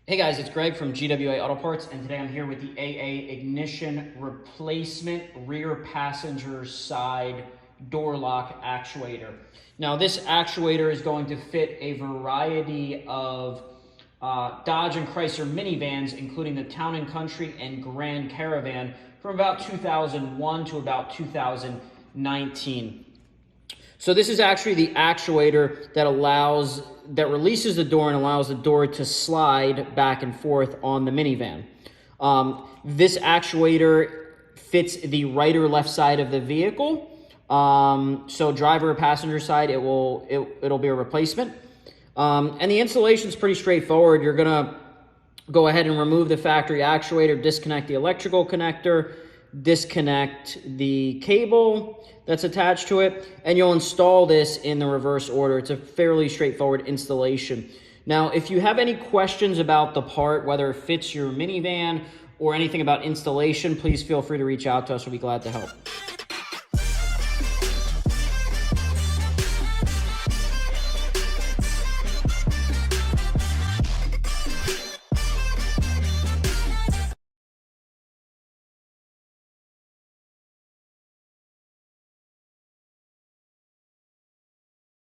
Hey guys, it's Greg from GWA Auto Parts, and today I'm here with the AA ignition replacement rear passenger side door lock actuator. Now this actuator is going to fit a variety of Dodge and Chrysler minivans, including the Town & Country and Grand Caravan from about 2001 to about 2019. So this is actually the actuator that releases the door and allows the door to slide back and forth on the minivan. This actuator fits the right or left side of the vehicle. So driver or passenger side, it'll be a replacement. And the installation is pretty straightforward. You're gonna go ahead and remove the factory actuator, disconnect the electrical connector, disconnect the cable that's attached to it, and you'll install this in the reverse order. It's a fairly straightforward installation. Now, if you have any questions about the part, whether it fits your minivan or anything about installation, please feel free to reach out to us. We'll be glad to help.